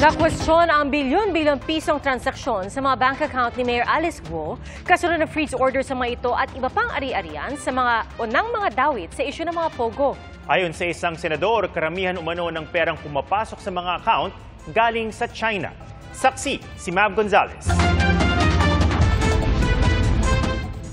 Nakwestiyon ang bilyon-bilyong pisong transaksyon sa mga bank account ni Mayor Alice Guo, kasunod ng freeze order sa mga ito at iba pang ari-arian sa mga unang mga dawit sa isyu ng mga pogo. Ayon sa isang senador, karamihan umano ng perang pumapasok sa mga account galing sa China. Saksi si Mav Gonzalez.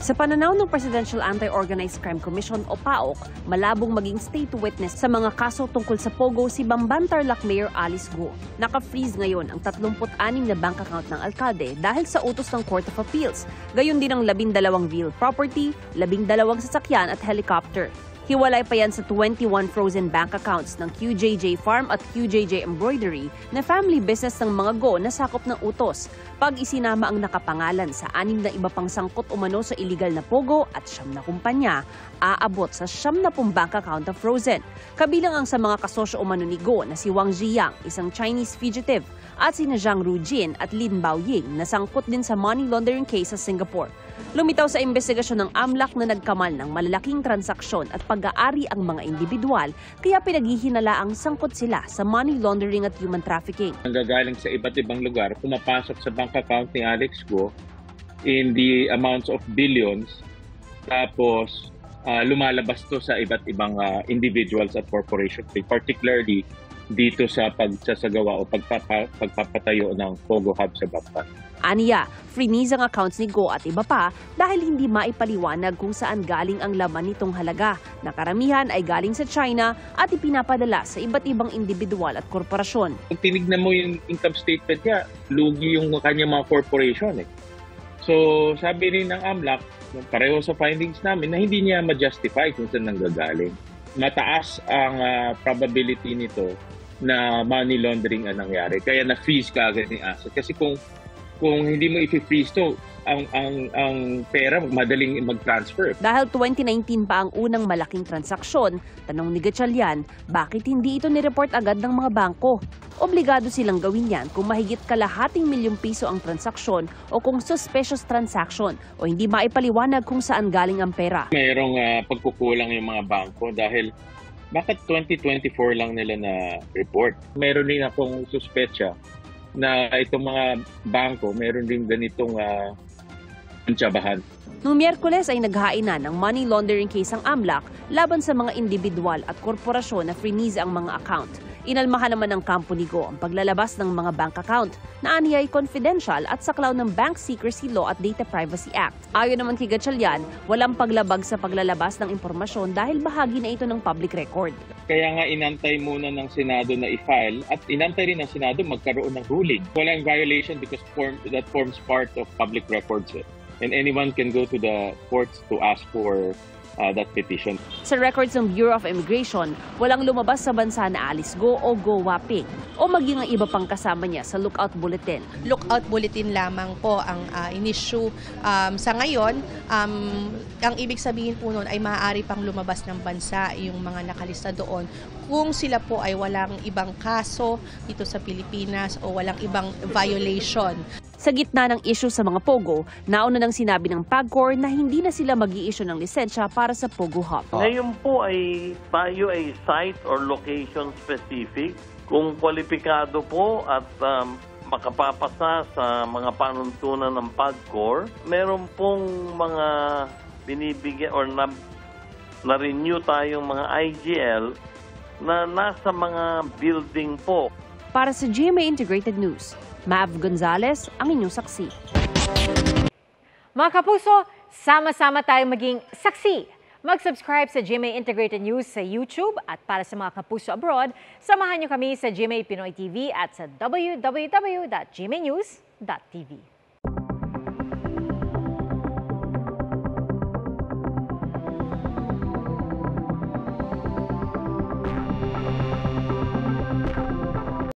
Sa pananaw ng Presidential Anti-Organized Crime Commission o PAOK, malabong maging state witness sa mga kaso tungkol sa Pogo si Bamban Tarlac Mayor Alice Guo. Naka-freeze ngayon ang 36 na bank account ng alkalde dahil sa utos ng Court of Appeals. Gayon din ang 12 real property, 12 sasakyan at helicopter. Hiwalay pa yan sa 21 frozen bank accounts ng QJJ Farm at QJJ Embroidery na family business ng mga Go na sakop ng utos. Pag isinama ang nakapangalan sa 6 na iba pang sangkot umano sa illegal na Pogo at 9 na kumpanya, aabot sa 90 bank account na frozen. Kabilang ang sa mga kasosyo umano ni Go na si Wang Ziyang, isang Chinese fugitive, at sina Zhang Rujin at Lin Baoying na sangkot din sa money laundering case sa Singapore. Lumitaw sa investigasyon ng AMLAC na nagkamal ng malalaking transaksyon at pag-aari ang mga individual, kaya pinaghihinalaang sangkot sila sa money laundering at human trafficking. Nanggagaling sa iba't ibang lugar, pumapasok sa bank account ni Alex Guo in the amounts of billions, tapos lumalabas to sa iba't ibang individuals at corporations, particularly dito sa pagsasagawa o pagpapatayo ng Pogo Hub sa Bamban. Aniya, freeze ang accounts ni Go at iba pa dahil hindi maipaliwanag kung saan galing ang laman nitong halaga na karamihan ay galing sa China at ipinapadala sa iba't ibang individual at korporasyon. Kung tinignan mo yung income statement niya, lugi yung kanyang mga corporation. So sabi rin ng AMLAC, pareho sa findings namin, na hindi niya ma-justify kung saan nanggagaling. Mataas ang probability nito na money laundering ang nangyari. Kaya na-freeze ka agad yung asset. Kasi kung hindi mo i-freeze to, ang pera madaling mag-transfer. Dahil 2019 pa ang unang malaking transaksyon, tanong ni Gatchalian, bakit hindi ito nireport agad ng mga bangko? Obligado silang gawin yan kung mahigit kalahating milyong piso ang transaksyon o kung suspicious transaction o hindi maipaliwanag kung saan galing ang pera. Mayroong pagkukulang yung mga bangko dahil bakit 2024 lang nila na report? Mayroon din akong suspetsya na itong mga bangko, mayroon din ganitong tsabahan. Noong Miyerkules ay naghain na ng money laundering case ang AMLAC laban sa mga individual at korporasyon na freeze ang mga account. Inalmahan naman ng kampo ni Go ang paglalabas ng mga bank account na aniya ay confidential at saklaw ng Bank Secrecy Law at Data Privacy Act. Ayon naman kay Gatchalian, walang paglabag sa paglalabas ng impormasyon dahil bahagi na ito ng public record. Kaya nga inantay muna ng Senado na i-file at inantay rin ng Senado magkaroon ng ruling. Walang violation because that forms part of public records. And anyone can go to the courts to ask for that petition. Sa records ng Bureau of Immigration, walang lumabas sa bansa na Alice Go o Go Waping o maging ang iba pang kasama niya sa Lookout Bulletin. Lookout Bulletin lamang po ang in-issue sa ngayon. Ang ibig sabihin po nun ay maaari pang lumabas ng bansa yung mga nakalista doon kung sila po ay walang ibang kaso dito sa Pilipinas o walang ibang violation. Sa gitna ng issue sa mga Pogo, nauna nang sinabi ng PAGCOR na hindi na sila mag-i-issue ng lisensya para sa Pogo Hub. Ngayon po ay tayo ay site or location specific. Kung kwalipikado po at makapapasa sa mga panuntunan ng PAGCOR, meron pong mga binibigyan or na-renew tayong mga IGL na nasa mga building po. Para sa GMA Integrated News, Mav Gonzalez, ang inyong saksi. Mga kapuso, sama-sama tayong maging saksi. Mag-subscribe sa GMA Integrated News sa YouTube at para sa mga kapuso abroad, samahan niyo kami sa GMA Pinoy TV at sa www.gmanews.tv.